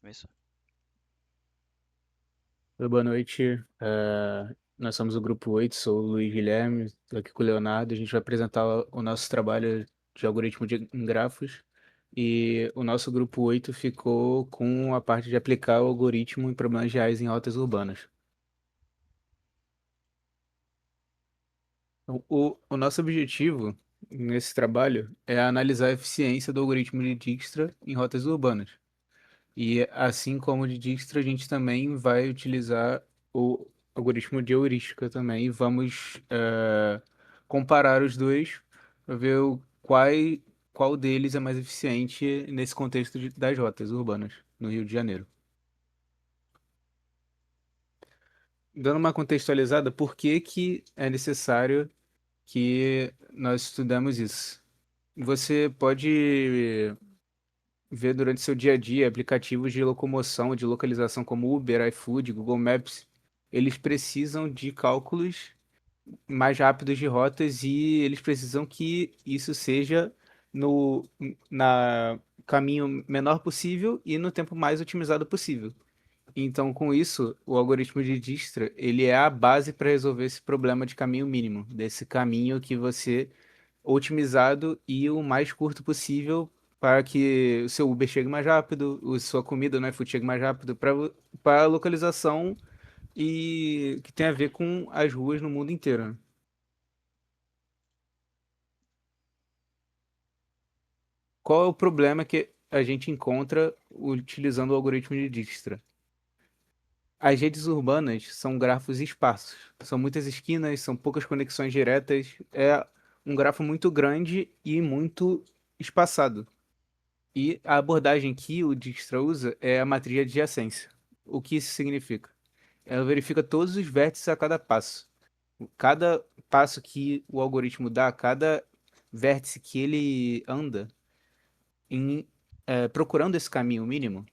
Começou. Oi, boa noite. Nós somos o grupo 8. Sou o Luiz Guilherme, estou aqui com o Leonardo. A gente vai apresentar o nosso trabalho de algoritmo em grafos. E o nosso grupo 8 ficou com a parte de aplicar o algoritmo em problemas reais em rotas urbanas. O nosso objetivo nesse trabalho é analisar a eficiência do algoritmo de Dijkstra em rotas urbanas. E assim como o de Dijkstra, a gente também vai utilizar o algoritmo de heurística também. E vamos comparar os dois para ver qual deles é mais eficiente nesse contexto das rotas urbanas no Rio de Janeiro. Dando uma contextualizada, por que que é necessário que nós estudemos isso? Você pode ver durante seu dia a dia aplicativos de locomoção, de localização como Uber, iFood, Google Maps. Eles precisam de cálculos mais rápidos de rotas e eles precisam que isso seja no na caminho menor possível e no tempo mais otimizado possível. Então, com isso, o algoritmo de Dijkstra, ele é a base para resolver esse problema de caminho mínimo, desse caminho que você otimizado e o mais curto possível para que o seu Uber chegue mais rápido, a sua comida no iFood chegue mais rápido para a localização e que tem a ver com as ruas no mundo inteiro, né? Qual é o problema que a gente encontra utilizando o algoritmo de Dijkstra? As redes urbanas são grafos esparsos. São muitas esquinas, são poucas conexões diretas. É um grafo muito grande e muito espaçado. E a abordagem que o Dijkstra usa é a matriz de adjacência. O que isso significa? Ela verifica todos os vértices a cada passo. Cada passo que o algoritmo dá, cada vértice que ele anda procurando esse caminho mínimo,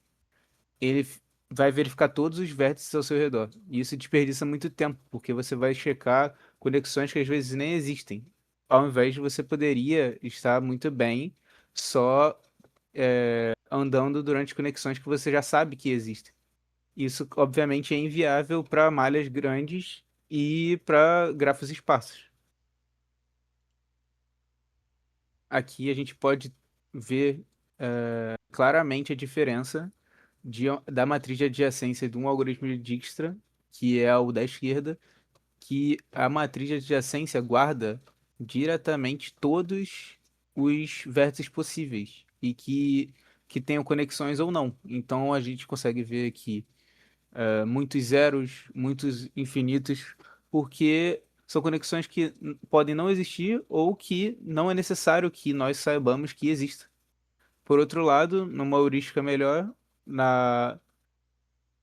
ele vai verificar todos os vértices ao seu redor. E isso desperdiça muito tempo, porque você vai checar conexões que às vezes nem existem. Ao invés de você poderia estar muito bem só andando durante conexões que você já sabe que existem. Isso, obviamente, é inviável para malhas grandes e para grafos esparsos. Aqui a gente pode ver claramente a diferença da matriz de adjacência de um algoritmo de Dijkstra, que é o da esquerda, que a matriz de adjacência guarda diretamente todos os vértices possíveis e que tenham conexões ou não. Então a gente consegue ver aqui muitos zeros, muitos infinitos, porque são conexões que podem não existir ou que não é necessário que nós saibamos que existam. Por outro lado, numa heurística melhor,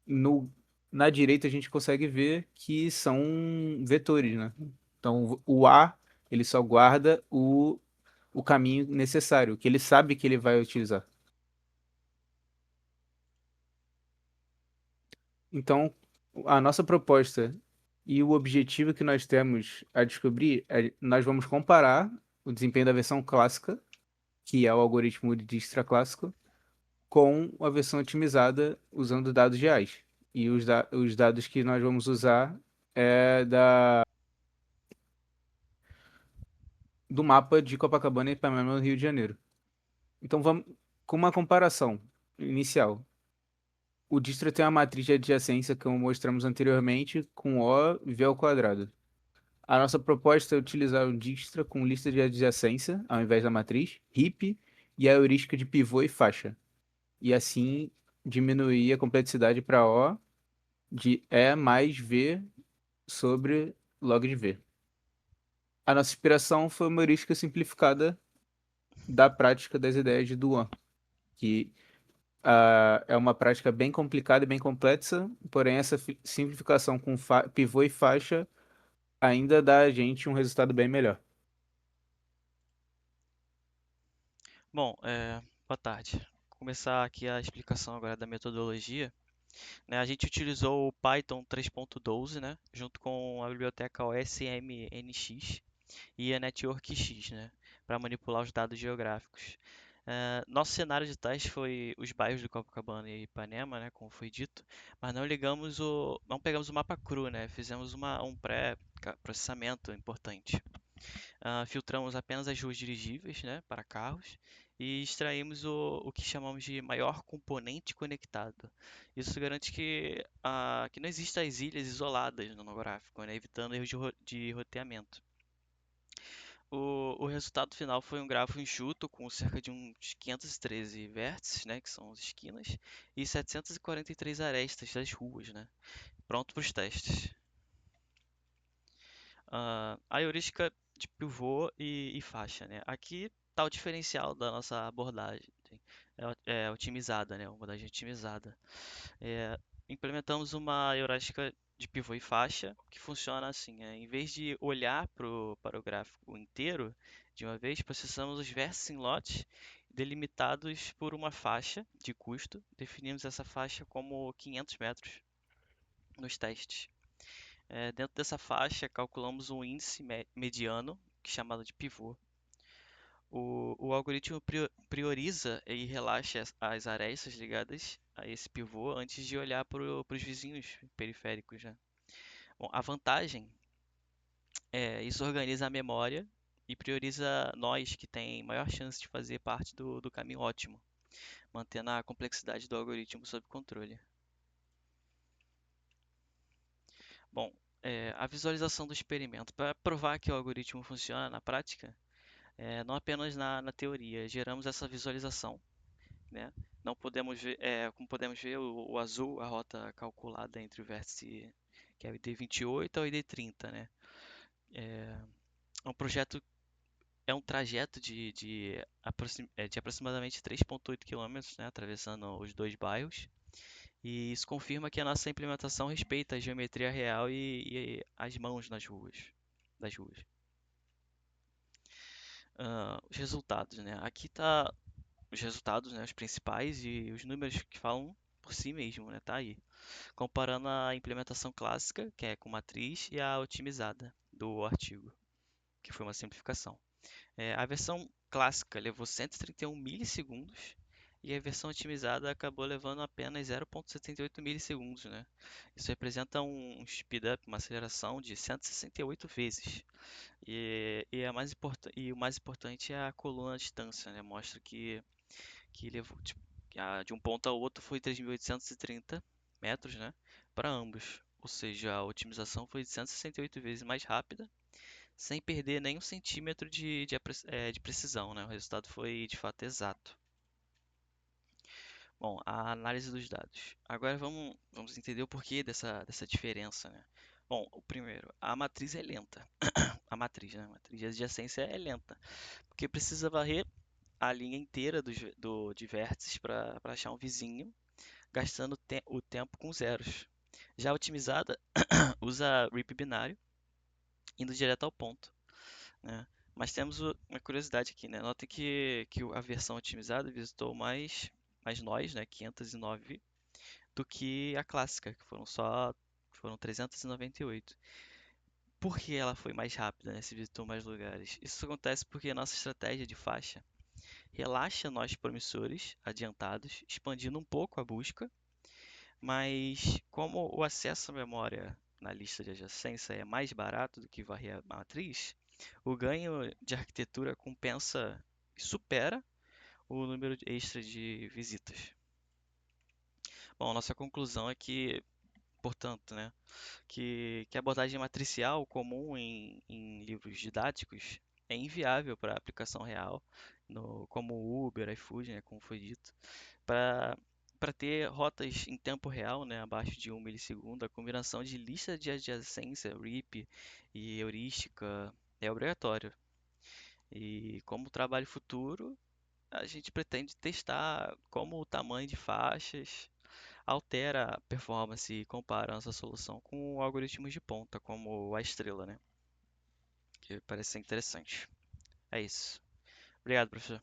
no, na direita a gente consegue ver que são vetores, né? Então o A, ele só guarda o caminho necessário, que ele sabe que ele vai utilizar. Então, a nossa proposta e o objetivo que nós temos a descobrir é nós vamos comparar o desempenho da versão clássica, que é o algoritmo de Dijkstra clássico, com a versão otimizada usando dados reais. E os dados que nós vamos usar é do mapa de Copacabana e Ipanema no Rio de Janeiro. Então vamos com uma comparação inicial. O distro tem uma matriz de adjacência, como mostramos anteriormente, com O e V ao quadrado. A nossa proposta é utilizar o Dijkstra com lista de adjacência, ao invés da matriz, heap, e a heurística de pivô e faixa. E assim diminuir a complexidade para O de E mais V sobre log de V. A nossa inspiração foi uma heurística simplificada da prática das ideias de Duan, que é uma prática bem complicada e bem complexa, porém essa simplificação com pivô e faixa ainda dá a gente um resultado bem melhor. Bom, boa tarde. Vou começar aqui a explicação agora da metodologia. Né? A gente utilizou o Python 3.12, né? Junto com a biblioteca OSMNX e a Network X, né? Para manipular os dados geográficos. Nosso cenário de teste foi os bairros de Copacabana e Ipanema, né, como foi dito, mas não pegamos o mapa cru, né, fizemos um pré-processamento importante. Filtramos apenas as ruas dirigíveis, né, para carros e extraímos o que chamamos de maior componente conectado. Isso garante que não existam as ilhas isoladas no gráfico, né, evitando erros de roteamento. O resultado final foi um grafo enxuto com cerca de uns 513 vértices, né, que são as esquinas, e 743 arestas das ruas, né, pronto para os testes. A heurística de pivô e faixa, né? Aqui está o diferencial da nossa abordagem. É otimizada, né? Uma abordagem otimizada. É, Implementamos uma heurística de pivô e faixa que funciona assim. Em vez de olhar para o gráfico inteiro de uma vez, processamos os vértices em lotes delimitados por uma faixa de custo. Definimos essa faixa como 500 metros nos testes. Dentro dessa faixa, calculamos um índice mediano, que é chamado de pivô. O algoritmo prioriza e relaxa as arestas ligadas a esse pivô antes de olhar para os vizinhos periféricos, né? Bom, a vantagem é isso organiza a memória e prioriza nós que tem maior chance de fazer parte do caminho ótimo, mantendo a complexidade do algoritmo sob controle. Bom, a visualização do experimento. Para provar que o algoritmo funciona na prática, não apenas na teoria, geramos essa visualização, né? Não podemos ver, como podemos ver, o azul, a rota calculada entre o vértice que é o ID28 ao ID30, né? É um projeto, é um trajeto de aproximadamente 3,8 quilômetros, né? Atravessando os dois bairros. E isso confirma que a nossa implementação respeita a geometria real e as mãos das ruas. Os resultados, né? Aqui tá os resultados, né, os principais e os números que falam por si mesmo, né, tá aí. Comparando a implementação clássica, que é com matriz, e a otimizada do artigo, que foi uma simplificação. A versão clássica levou 131 milissegundos e a versão otimizada acabou levando apenas 0,78 milissegundos, né? Isso representa um speed up, uma aceleração de 168 vezes. E o mais importante é a coluna distância, né? Mostra que levou, tipo, de um ponto ao outro foi 3.830 metros, né, para ambos. Ou seja, a otimização foi 168 vezes mais rápida, sem perder nenhum centímetro de precisão, né? O resultado foi de fato exato. Bom, a análise dos dados. Agora vamos entender o porquê dessa diferença, né? Bom, o primeiro, a matriz é lenta. A matriz, né? A matriz de adjacência é lenta, porque precisa varrer a linha inteira de vértices para achar um vizinho, gastando o tempo com zeros. Já a otimizada usa RIP binário, indo direto ao ponto, né? Mas temos uma curiosidade aqui, né? Nota que a versão otimizada visitou mais nós, né? 509, do que a clássica, que foram 398. Por que ela foi mais rápida, né? Se visitou mais lugares? Isso acontece porque a nossa estratégia de faixa relaxa nós promissores adiantados, expandindo um pouco a busca, mas como o acesso à memória na lista de adjacência é mais barato do que varrer a matriz, o ganho de arquitetura compensa e supera o número extra de visitas. Bom, nossa conclusão é que, portanto, né, que a abordagem matricial comum em livros didáticos é inviável para aplicação real, como Uber, iFood, né, como foi dito. Para ter rotas em tempo real, né, abaixo de 1 milissegundo, a combinação de lista de adjacência, RIP e heurística é obrigatório. E como trabalho futuro, a gente pretende testar como o tamanho de faixas altera a performance e compara a nossa solução com algoritmos de ponta, como a estrela, né? Que parece ser interessante. É isso. Obrigado, professor.